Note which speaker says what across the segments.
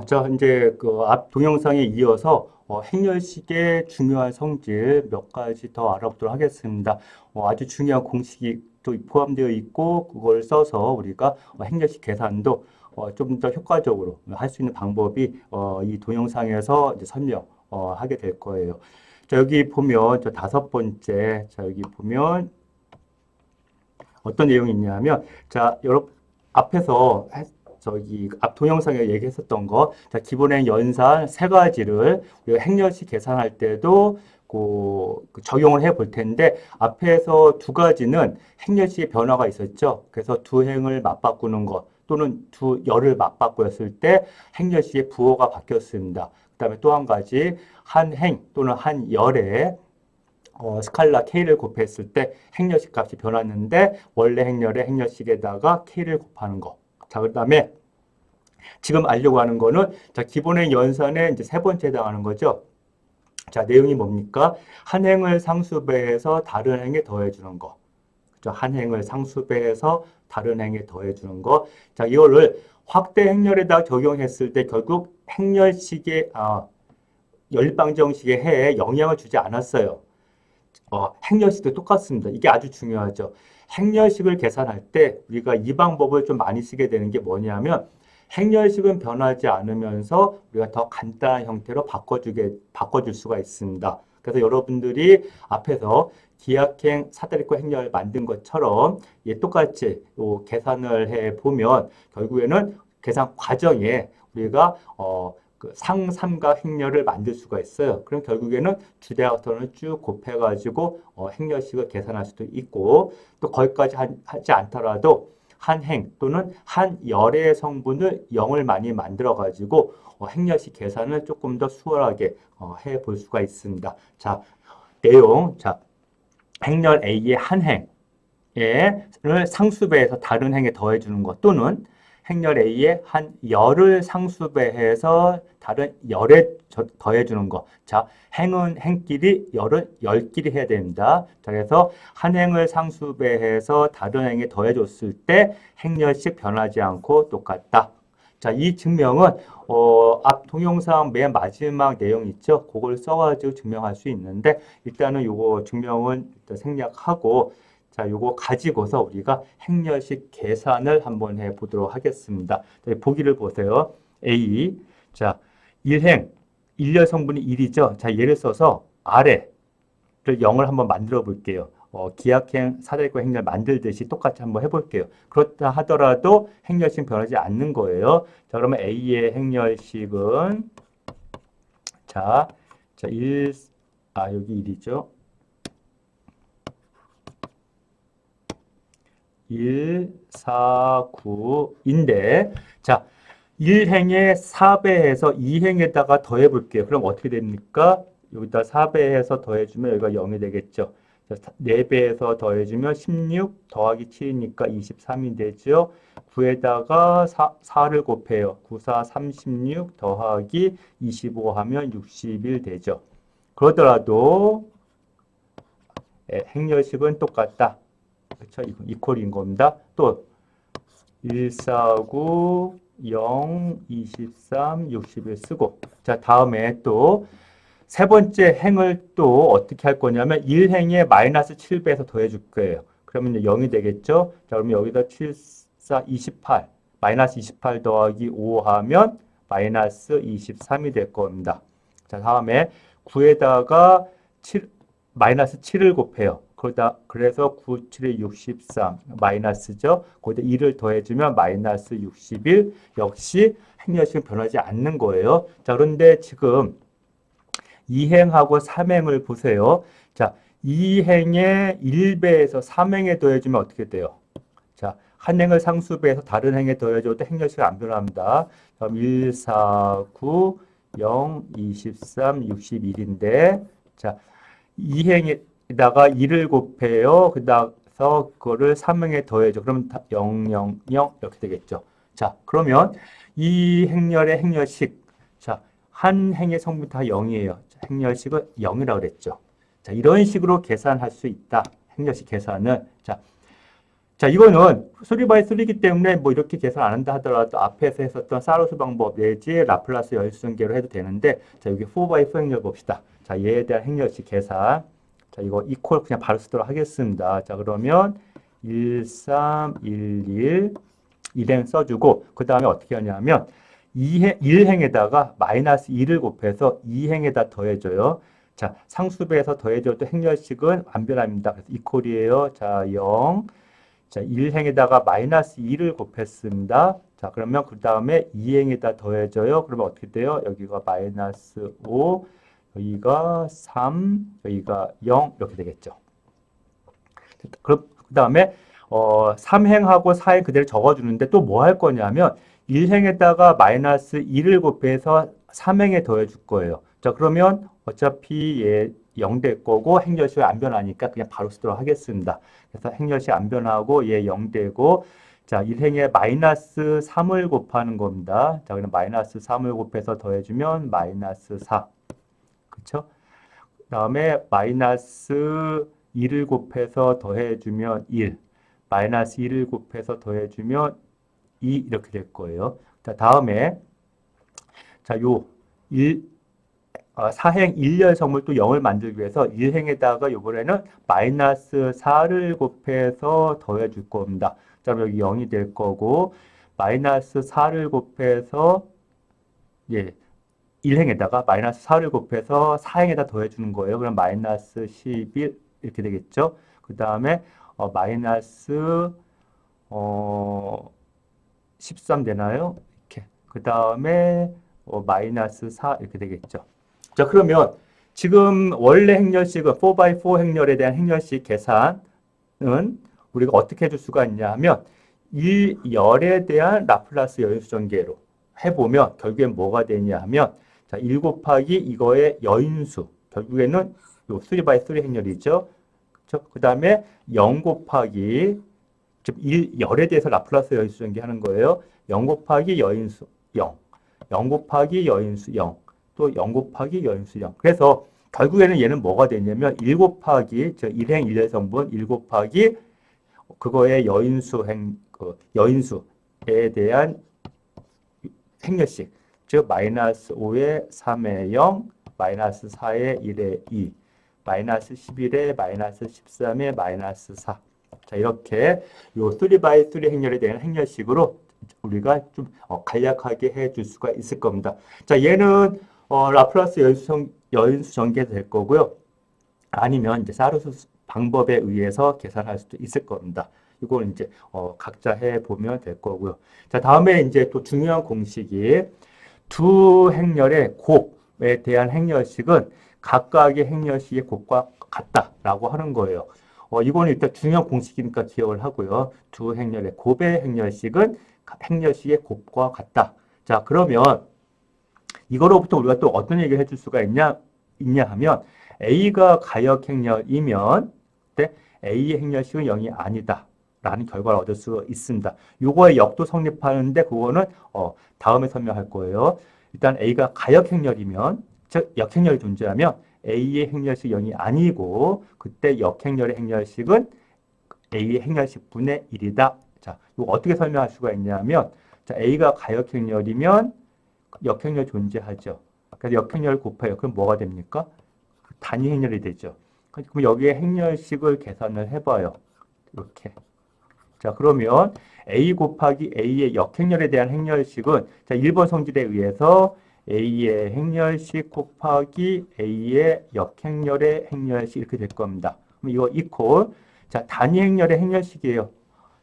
Speaker 1: 자, 이제 그 앞 동영상에 이어서 행렬식의 중요한 성질 몇 가지 더 알아보도록 하겠습니다. 아주 중요한 공식이 또 포함되어 있고, 그걸 써서 우리가 행렬식 계산도 좀 더 효과적으로 할 수 있는 방법이 이 동영상에서 이제 설명하게 될 거예요. 자, 여기 보면 저 다섯 번째, 자, 여기 보면 어떤 내용이 있냐면, 자, 여러분 앞에서 저기 앞 동영상에 얘기했었던 거, 자, 기본행 연산 세 가지를 우리가 행렬식 계산할 때도 그 적용을 해 볼 텐데, 앞에서 두 가지는 행렬식의 변화가 있었죠. 그래서 두 행을 맞바꾸는 것 또는 두 열을 맞바꾸었을 때 행렬식의 부호가 바뀌었습니다. 그다음에 또 한 가지 한 행 또는 한 열에 스칼라 K를 곱했을 때 행렬식 값이 변했는데 원래 행렬의 행렬식에다가 K를 곱하는 거. 자, 그다음에 지금 알려고 하는 거는 자, 기본행 연산의 이제 세 번째 해당하는 거죠. 자, 내용이 뭡니까? 한 행을 상수배해서 다른 행에 더해 주는 거. 그죠? 한 행을 상수배해서 다른 행에 더해 주는 거. 자, 이거를 확대 행렬에다 적용했을 때 결국 행렬식의 연립방정식의 해에 영향을 주지 않았어요. 행렬식도 똑같습니다. 이게 아주 중요하죠. 행렬식을 계산할 때 우리가 이 방법을 좀 많이 쓰게 되는 게 뭐냐면 행렬식은 변하지 않으면서 우리가 더 간단한 형태로 바꿔줄 수가 있습니다. 그래서 여러분들이 앞에서 기하행, 사다리꼴 행렬 만든 것처럼 똑같이 계산을 해 보면 결국에는 계산 과정에 우리가 그 상삼각 행렬을 만들 수가 있어요. 그럼 결국에는 주대각선을 쭉 곱해가지고 행렬식을 계산할 수도 있고 또 거기까지 하지 않더라도 한 행 또는 한 열의 성분을 0을 많이 만들어가지고 행렬식 계산을 조금 더 수월하게 해 볼 수가 있습니다. 자, 내용. 자, 행렬 A의 한 행을 상수배해서 다른 행에 더해주는 것 또는 행렬 A의 한 열을 상수배해서 다른 열에 더해주는 것. 자, 행은 행끼리, 열은 열끼리 해야 됩니다. 자, 그래서 한 행을 상수배해서 다른 행에 더해줬을 때 행렬식 변하지 않고 똑같다. 자, 이 증명은 앞 동영상 맨 마지막 내용 있죠? 그걸 써가지고 증명할 수 있는데 일단은 요거 증명은 일단 생략하고 자, 요거 가지고서 우리가 행렬식 계산을 한번 해 보도록 하겠습니다. 보기를 보세요. A. 자, 1행, 일열 성분이 1이죠. 자, 예를 써서 아래를 0을 한번 만들어 볼게요. 기하행, 사다리꼴 행렬 만들듯이 똑같이 한번 해볼게요. 그렇다 하더라도 행렬식 변하지 않는 거예요. 자, 그러면 A의 행렬식은 자, 1, 여기 1이죠. 1, 4, 9인데 자, 1행에 4배해서 2행에다가 더해 볼게요. 그럼 어떻게 됩니까? 여기다 4배해서 더해주면 여기가 0이 되겠죠. 4배해서 더해주면 16 더하기 7이니까 23이 되죠. 9에다가 4를 곱해요. 9, 4, 36 더하기 25 하면 61 되죠. 그러더라도 행렬식은 똑같다. 그렇죠? 이건 이퀄인 겁니다. 또 1, 4, 9, 0, 23, 61 쓰고 자, 다음에 또 세 번째 행을 또 어떻게 할 거냐면 1행에 마이너스 7배에서 더해 줄 거예요. 그러면 0이 되겠죠? 자, 그러면 여기다 7, 4, 28 마이너스 28 더하기 5 하면 마이너스 23이 될 겁니다. 자, 다음에 9에다가 7, 마이너스 7을 곱해요. 그래서 9, 7에 63 마이너스죠. 거기다 2를 더해주면 마이너스 61 역시 행렬식은 변하지 않는 거예요. 자, 그런데 지금 2행하고 3행을 보세요. 자, 2행에 1배에서 3행에 더해주면 어떻게 돼요? 자, 한 행을 상수배해서 다른 행에 더해줘도 행렬식이 안 변합니다. 그럼 1, 4, 9, 0, 23, 61인데 자, 2행에다가 1을 곱해요. 그래서 그거를 3행에 더해줘. 그러면 0, 0, 0 이렇게 되겠죠. 자, 그러면 이 행렬의 행렬식 자, 한 행의 성분 다 0이에요. 행렬식은 0이라고 그랬죠. 자, 이런 식으로 계산할 수 있다. 행렬식 계산은 자, 자, 이거는 3x3이기 때문에 뭐 이렇게 계산 안 한다 하더라도 앞에서 했었던 사로스 방법 내지 라플라스 열수전개로 해도 되는데, 자, 여기 4x4 행렬 봅시다. 자, 얘에 대한 행렬식 계산. 자, 이거 이퀄 그냥 바로 쓰도록 하겠습니다. 자, 그러면 1, 3, 1, 1, 1행 써주고, 그 다음에 어떻게 하냐면, 1행에다가 마이너스 2를 곱해서 2행에다 더해줘요. 자, 상수배에서 더해줘도 행렬식은 안 변합니다. 그래서 이퀄이에요. 자, 0. 자, 1행에다가 마이너스 2를 곱했습니다. 자, 그러면 그 다음에 2행에다 더해줘요. 그러면 어떻게 돼요? 여기가 마이너스 5, 여기가 3, 여기가 0 이렇게 되겠죠. 그럼 그 다음에 3행하고 4행 그대로 적어주는데 또 뭐 할 거냐면 1행에다가 마이너스 2를 곱해서 3행에 더해줄 거예요. 자, 그러면 어차피 얘 0 될 거고 행렬식이 안 변하니까 그냥 바로 쓰도록 하겠습니다. 그래서 행렬식 안 변하고 얘 0 되고, 자, 1행에 마이너스 3을 곱하는 겁니다. 자, 그럼 마이너스 3을 곱해서 더해주면 마이너스 4. 그쵸? 그 다음에 마이너스 2를 곱해서 더해주면 1. 마이너스 2를 곱해서 더해주면 2 이렇게 될 거예요. 자, 다음에 자, 요 4행 1열 성물 또 0을 만들기 위해서 1행에다가 요번에는 마이너스 4를 곱해서 더해줄 겁니다. 자, 그럼 여기 0이 될 거고, 마이너스 4를 곱해서, 예, 1행에다가 마이너스 4를 곱해서 4행에다 더해주는 거예요. 그럼 마이너스 11 이렇게 되겠죠. 그 다음에 마이너스 13 되나요? 이렇게. 그 다음에 마이너스 4 이렇게 되겠죠. 자, 그러면 지금 원래 행렬식은 4x4 행렬에 대한 행렬식 계산은 우리가 어떻게 해줄 수가 있냐 하면 이 열에 대한 라플라스 여인수전개로 해보면 결국엔 뭐가 되냐 하면, 자, 1 곱하기 이거의 여인수, 결국에는 요 3x3 행렬이죠. 그렇죠? 그 다음에 0 곱하기, 즉 열에 대해서 라플라스 여인수전개 하는 거예요. 0 곱하기 여인수 0, 0 곱하기 여인수 0, 또 0 곱하기 여인수 0. 그래서 결국에는 얘는 뭐가 되냐면 1 곱하기, 즉 1행 1열성분 1 곱하기 그거의 여인수에 대한 행렬식, 즉 마이너스 5에 3에 0, 마이너스 4에 1에 2, 마이너스 11에 마이너스 13에 마이너스 4. 자, 이렇게 요 3x3 행렬에 대한 행렬식으로 우리가 좀 간략하게 해줄 수가 있을 겁니다. 자, 얘는 라플라스 여인수 전개도 될 거고요. 아니면 이제 사르스 방법에 의해서 계산할 수도 있을 겁니다. 이걸 이제 각자 해 보면 될 거고요. 자, 다음에 이제 또 중요한 공식이 두 행렬의 곱에 대한 행렬식은 각각의 행렬식의 곱과 같다라고 하는 거예요. 이거는 일단 중요한 공식이니까 기억을 하고요. 두 행렬의 곱의 행렬식은 행렬식의 곱과 같다. 자, 그러면 이거로부터 우리가 또 어떤 얘기를 해줄 수가 있냐 하면 A가 가역 행렬이면 A의 행렬식은 0이 아니다 라는 결과를 얻을 수 있습니다. 요거의 역도 성립하는데 그거는 다음에 설명할 거예요. 일단 A가 가역 행렬이면, 즉 역행렬이 존재하면 A의 행렬식 0이 아니고 그때 역행렬의 행렬식은 A의 행렬식 분의 1이다. 자, 이거 어떻게 설명할 수가 있냐면, 자, A가 가역행렬이면 역행렬 존재하죠. 그래서 역행렬 곱해요. 그럼 뭐가 됩니까? 단위 행렬이 되죠. 그럼 여기에 행렬식을 계산을 해봐요. 이렇게. 자, 그러면 A 곱하기 A의 역행렬에 대한 행렬식은, 자, 1번 성질에 의해서 A의 행렬식 곱하기 A의 역행렬의 행렬식 이렇게 될 겁니다. 그럼 이거 이퀄. 자, 단위 행렬의 행렬식이에요.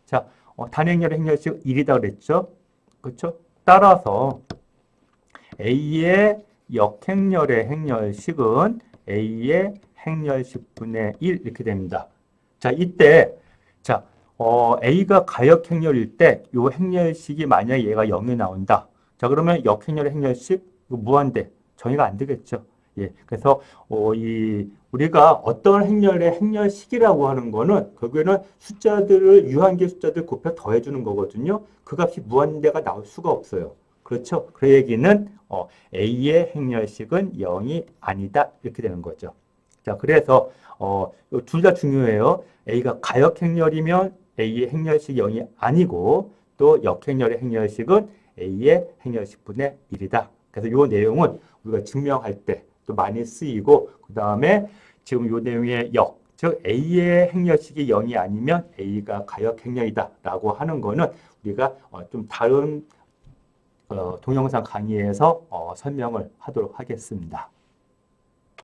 Speaker 1: 자, 단위 행렬의 행렬식 1이다 그랬죠? 그렇죠? 따라서 A의 역행렬의 행렬식은 A의 행렬식 분의 1 이렇게 됩니다. 자, 이때 자, A가 가역행렬일 때 이 행렬식이 만약에 얘가 0이 나온다. 자, 그러면 역행렬의 행렬식 무한대 정의가 안 되겠죠. 예, 그래서 우리가 어떤 행렬의 행렬식이라고 하는 거는 결국에는 숫자들을 유한계 숫자들 곱해 더해주는 거거든요. 그 값이 무한대가 나올 수가 없어요. 그렇죠? 그 얘기는 A의 행렬식은 0이 아니다 이렇게 되는 거죠. 자, 그래서 둘 다 중요해요. A가 가역 행렬이면 A의 행렬식 0이 아니고 또 역행렬의 행렬식은 A의 행렬식분의 1이다. 그래서 이 내용은 우리가 증명할 때 또 많이 쓰이고 그 다음에 지금 이 내용의 역, 즉 A의 행렬식이 0이 아니면 A가 가역 행렬이다 라고 하는 거는 우리가 좀 다른 동영상 강의에서 설명을 하도록 하겠습니다.